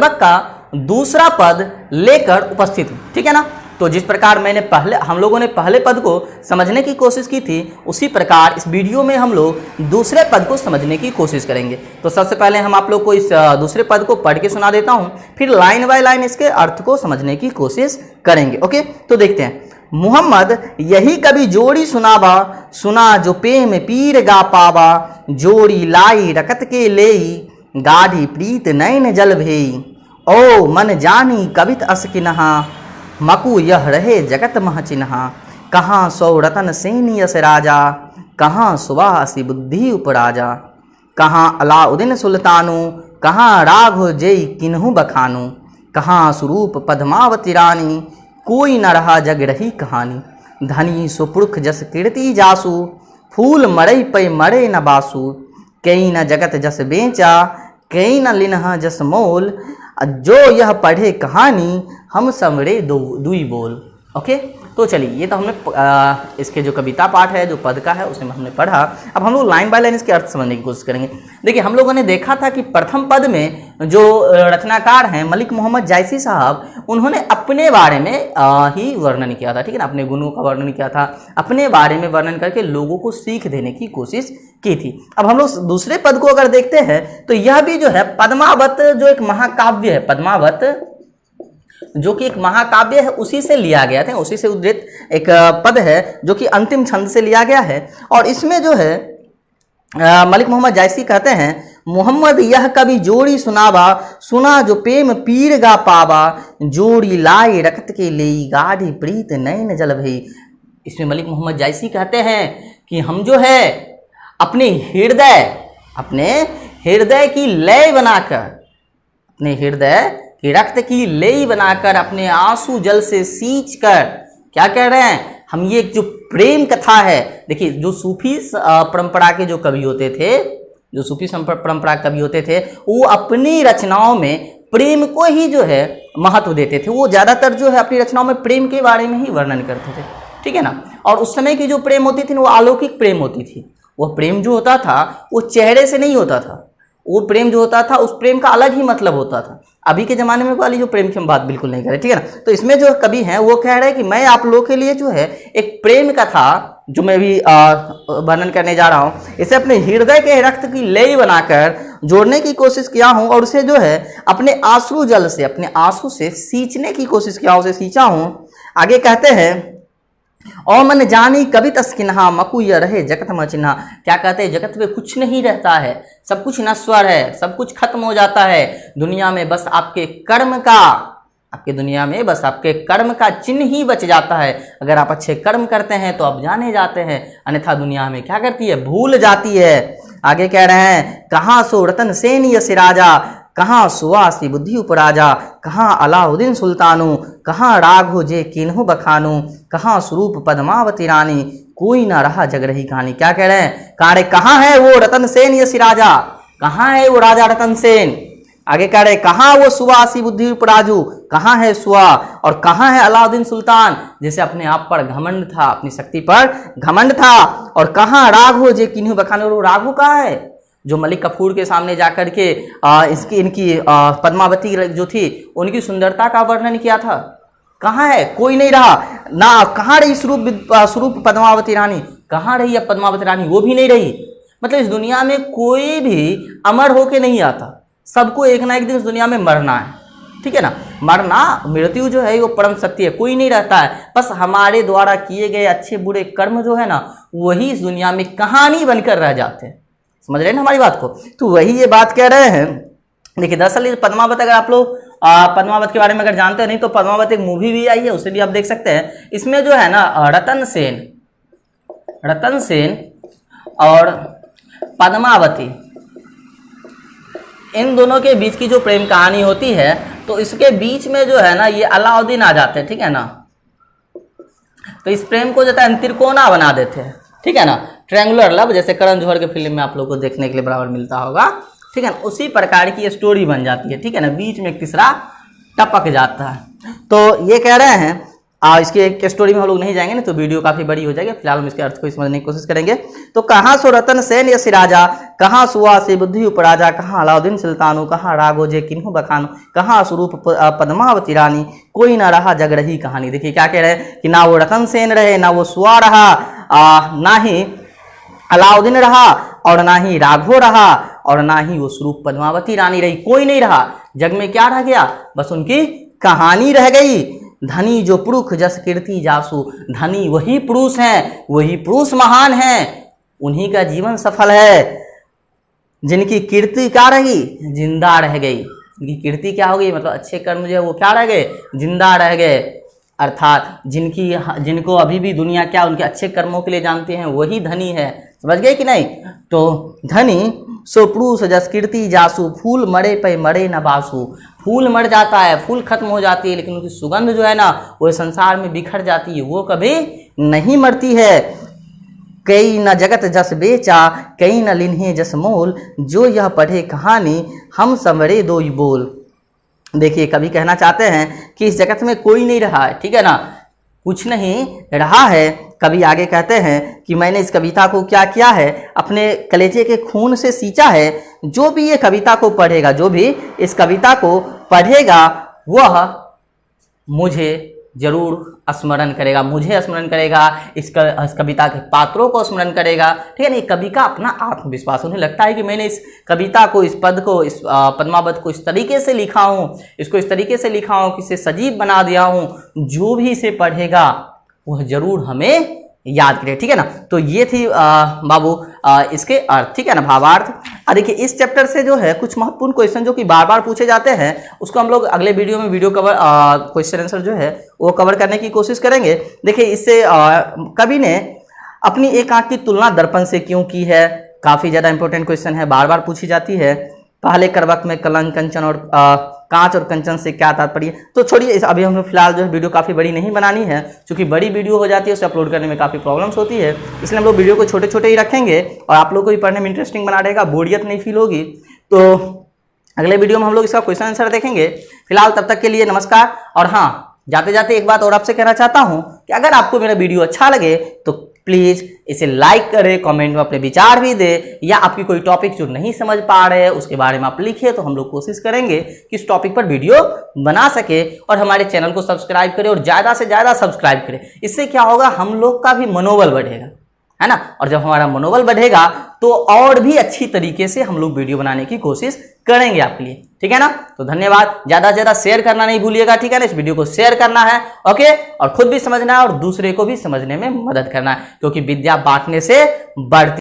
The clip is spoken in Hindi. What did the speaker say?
सबक का दूसरा पद लेकर उपस्थित हूँ, ठीक है ना। तो जिस प्रकार हम लोगों ने पहले पद को समझने की कोशिश की थी, उसी प्रकार इस वीडियो में हम लोग दूसरे पद को समझने की कोशिश करेंगे। तो सबसे पहले हम आप लोग को इस दूसरे पद को पढ़ के सुना देता हूँ, फिर लाइन बाय लाइन इसके अर्थ को समझने की कोशिश करेंगे। ओके, तो देखते हैं। मुहम्मद यही कभी जोड़ी सुनावा, सुना जो प्रेम पीर गा पावा, जोड़ी लाई रकत के लेई, गाढ़ी प्रीत नैन जल भेई, ओ मन जानी कवित अस किन्हा, मकु यह रहे जगत मह चिन्हा, कहाँ सौ रतन सेनी यस राजा, कहाँ सुवासी बुद्धि उपराजा, कहाँ अलाउद्दीन सुल्तानु, कहाँ राघव जय किन्हु बखानु, कहाँ स्वरूप पद्मावती रानी, कोई न रहा जग रही कहानी, धनी सुपुरुख जस कीर्ति जासु, फूल मरई पै मरे न बासु, कई न जगत जस बेचा, कई न लिन्ह जस मोल, जो यह पढ़े कहानी, हम समरे दुई बोल। ओके, तो चलिए, ये तो हमने इसके जो कविता पाठ है, जो पद का है, उसमें हमने पढ़ा। अब हम लोग लाइन बाय लाइन इसके अर्थ समझने की कोशिश करेंगे। देखिए, हम लोगों ने देखा था कि प्रथम पद में जो रचनाकार हैं मलिक मोहम्मद जायसी साहब, उन्होंने अपने बारे में ही वर्णन किया था, ठीक है ना। अपने गुणों का वर्णन किया था, अपने बारे में वर्णन करके लोगों को सीख देने की कोशिश की थी। अब हम लोग दूसरे पद को अगर देखते हैं, तो यह भी जो है पद्मावत, जो एक महाकाव्य है, पद्मावत जो कि एक महाकाव्य है, उसी से लिया गया था, उसी से उद्धृत एक पद है जो कि अंतिम छंद से लिया गया है। और इसमें जो है मलिक मोहम्मद जायसी कहते हैं, मुहम्मद यह कभी जोड़ी सुनावा, सुना जो प्रेम पीर गा पावा, जोड़ी लाई रखत के लेई, गाढ़ी प्रीत नैन जल भई। इसमें मलिक मोहम्मद जायसी कहते हैं कि हम जो है अपने हृदय की लय बनाकर, अपने हृदय कि रक्त की लेई बनाकर, अपने आंसू जल से सींच कर, क्या कह रहे हैं हम, ये जो प्रेम कथा है। देखिए, जो सूफी परंपरा के जो कवि होते थे, जो सूफी परंपरा कवि होते थे, वो अपनी रचनाओं में प्रेम को ही जो है महत्व देते थे। वो ज़्यादातर जो है अपनी रचनाओं में प्रेम के बारे में ही वर्णन करते थे, ठीक है ना। और उस समय की जो प्रेम होती थी वो अलौकिक प्रेम होती थी। वह प्रेम जो होता था वो चेहरे से नहीं होता था, वो प्रेम जो होता था उस प्रेम का अलग ही मतलब होता था। अभी के ज़माने में वाली जो प्रेम की हम बात बिल्कुल नहीं करें, ठीक है ना। तो इसमें जो कवि हैं वो कह रहे हैं कि मैं आप लोगों के लिए जो है एक प्रेम कथा जो मैं भी वर्णन करने जा रहा हूँ, इसे अपने हृदय के रक्त की लेई बनाकर जोड़ने की कोशिश किया हूँ, और उसे जो है अपने आंसू जल से, अपने आंसू से सींचने की कोशिश किया हूँ, उसे सींचा हूँ। आगे कहते हैं, और मन जानी कवित अस किन्हा, मकु यह रहे जगत म चिन्हा। क्या कहते हैं, जगत में कुछ नहीं रहता है, सब कुछ नश्वर है, सब कुछ खत्म हो जाता है। दुनिया में बस आपके कर्म का, आपके दुनिया में बस आपके कर्म का चिन्ह ही बच जाता है। अगर आप अच्छे कर्म करते हैं तो आप जाने जाते हैं, अन्यथा दुनिया में क्या करती है, भूल जाती है। आगे कह रहे हैं, कहाँ सो रतन सेन यस राजा, कहाँ सुवासी बुद्धि उपराजा, कहाँ अलाउद्दीन सुल्तानु, कहाँ राघव जे किन्हु बखानु, कहाँ स्वरूप पद्मावती रानी, कोई ना रहा जग रही कहानी। क्या कह रहे हैं, कहाँ है वो रतन सेन यस राजा, कहाँ है वो राजा रतन सेन। आगे कह रहे, कहाँ वो सुवासी बुद्धि उपराजू, कहाँ है सुआ, और कहाँ है अलाउद्दीन सुल्तान, जैसे अपने आप पर घमंड था, अपनी शक्ति पर घमंड था। और कहाँ राघव जे किन्हु बखानु, और राघव कहाँ है जो मलिक कफूर के सामने जाकर के इनकी पद्मावती जो थी उनकी सुंदरता का वर्णन किया था। कहाँ है, कोई नहीं रहा ना। कहाँ रही स्वरूप पद्मावती रानी, कहाँ रही अब पद्मावती रानी, वो भी नहीं रही। मतलब इस दुनिया में कोई भी अमर होके नहीं आता, सबको एक ना एक दिन इस दुनिया में मरना है, ठीक है ना। मरना, मृत्यु जो है वो परम सत्य है, कोई नहीं रहता है। बस हमारे द्वारा किए गए अच्छे बुरे कर्म जो है ना, वही इस दुनिया में कहानी बनकर रह जाते हैं। समझ रहे हैं ना हमारी बात को। तो वही ये बात कह रहे हैं। देखिए, दरअसल पद्मावत, अगर आप लोग पद्मावत के बारे में अगर जानते हो, नहीं तो पद्मावत एक मूवी भी आई है, उसे भी आप देख सकते हैं। इसमें जो है ना रतन सेन और पद्मावती, इन दोनों के बीच की जो प्रेम कहानी होती है, तो इसके बीच में जो है ना ये अलाउद्दीन आ जाते हैं, ठीक है ना। तो इस प्रेम को जो है त्रिकोणा बना देते हैं, ठीक है ना। ट्रायंगुलर लव, जैसे करण जौहर के फिल्म में आप लोग को देखने के लिए बराबर मिलता होगा, ठीक है ना। उसी प्रकार की स्टोरी बन जाती है, ठीक है ना। बीच में एक तीसरा टपक जाता है। तो ये कह रहे हैं इसके एक स्टोरी में हम लोग नहीं जाएंगे ना, तो वीडियो काफी बड़ी हो जाएगी। फिलहाल हम इसके अर्थ को समझने की कोशिश करेंगे। तो कहाँ सो रतन सेन यश राजा, कहाँ सुआ से बुद्धि उपराजा, कहाँ अलाउद्दीन सुल्तानो, कहाँ राघोजे किन्हु बखानो, कहाँ स्वरूप पद्मावती रानी, कोई ना रहा जग रही कहानी। देखिए क्या कह रहे हैं कि ना वो रतन सेन रहे, ना वो सुआ रहा, ना ही अलाउद्दीन रहा, और ना ही राघव रहा, और ना ही वो स्वरूप पद्मावती रानी रही। कोई नहीं रहा, जग में क्या रह गया, बस उनकी कहानी रह गई। धनी जो पुरुष जस कीर्ति जासु, धनी वही पुरुष हैं, वही पुरुष महान हैं, उन्हीं का जीवन सफल है। जिनकी कीर्ति क्या रही, जिंदा रह गई। उनकी कीर्ति क्या हो गई, मतलब अच्छे कर्म जो है वो क्या रह गए, जिंदा रह गए। अर्थात जिनको अभी भी दुनिया क्या उनके अच्छे कर्मों के लिए जानते हैं, वही धनी है। समझ गए कि नहीं। तो धनी सो पुरुष जस कीर्ति जासु, फूल मरे पे मरे न बासु। फूल मर जाता है, फूल खत्म हो जाती है, लेकिन उनकी सुगंध जो है ना वो संसार में बिखर जाती है, वो कभी नहीं मरती है। कई न जगत जस बेचा, कई न लिन्हे जस मोल, जो यह पढ़े कहानी हम संवरे दो ही बोल। देखिए कवि कहना चाहते हैं कि इस जगत में कोई नहीं रहा है, ठीक है ना, कुछ नहीं रहा है। कवि आगे कहते हैं कि मैंने इस कविता को क्या किया है, अपने कलेजे के खून से सींचा है। जो भी ये कविता को पढ़ेगा, जो भी इस कविता को पढ़ेगा, वह मुझे जरूर स्मरण करेगा, मुझे स्मरण करेगा, इस कविता के पात्रों को स्मरण करेगा, ठीक है ना। कवि का अपना आत्मविश्वास, उन्हें लगता है कि मैंने इस कविता को, इस पद को, इस पद्मावत को इस तरीके से लिखा हूँ, इसको इस तरीके से लिखा हूँ कि इसे सजीव बना दिया हूँ, जो भी इसे पढ़ेगा वह जरूर हमें याद करे, ठीक है ना। तो ये थी बाबू इसके अर्थ, ठीक है ना, भावार्थ। देखिए इस चैप्टर से जो है कुछ महत्वपूर्ण क्वेश्चन जो कि बार बार पूछे जाते हैं, उसको हम लोग अगले वीडियो में वीडियो कवर क्वेश्चन आंसर जो है वो कवर करने की कोशिश करेंगे। देखिए इससे कवि ने अपनी एक आंख की तुलना दर्पण से क्यों की है, काफी ज्यादा इंपॉर्टेंट क्वेश्चन है, बार बार पूछी जाती है। पहले करवक में कलंक कंचन और कांच और कंचन से क्या तात्पर्य। तो छोड़िए, अभी हमें फिलहाल जो है वीडियो काफ़ी बड़ी नहीं बनानी है, क्योंकि बड़ी वीडियो हो जाती है उसे अपलोड करने में काफ़ी प्रॉब्लम्स होती है, इसलिए हम लोग वीडियो को छोटे छोटे ही रखेंगे और आप लोग को भी पढ़ने में इंटरेस्टिंग बना रहेगा, बोरियत नहीं फील होगी। तो अगले वीडियो में हम लोग इसका क्वेश्चन आंसर देखेंगे। फिलहाल तब तक के लिए नमस्कार। और हाँ, जाते जाते एक बात और आपसे कहना चाहता हूँ कि अगर आपको मेरा वीडियो अच्छा लगे तो प्लीज इसे लाइक करें, कमेंट में अपने विचार भी दे, या आपकी कोई टॉपिक जो नहीं समझ पा रहे हैं उसके बारे में आप लिखिए, तो हम लोग कोशिश करेंगे कि इस टॉपिक पर वीडियो बना सके। और हमारे चैनल को सब्सक्राइब करें और ज़्यादा से ज़्यादा सब्सक्राइब करें। इससे क्या होगा, हम लोग का भी मनोबल बढ़ेगा, है ना। और जब हमारा मनोबल बढ़ेगा तो और भी अच्छी तरीके से हम लोग वीडियो बनाने की कोशिश करेंगे आपके लिए, ठीक है ना। तो धन्यवाद। ज़्यादा से ज़्यादा शेयर करना नहीं भूलिएगा, ठीक है ना। इस वीडियो को शेयर करना है, ओके, और खुद भी समझना है और दूसरे को भी समझने में मदद करना है, क्योंकि विद्या बांटने से बढ़ती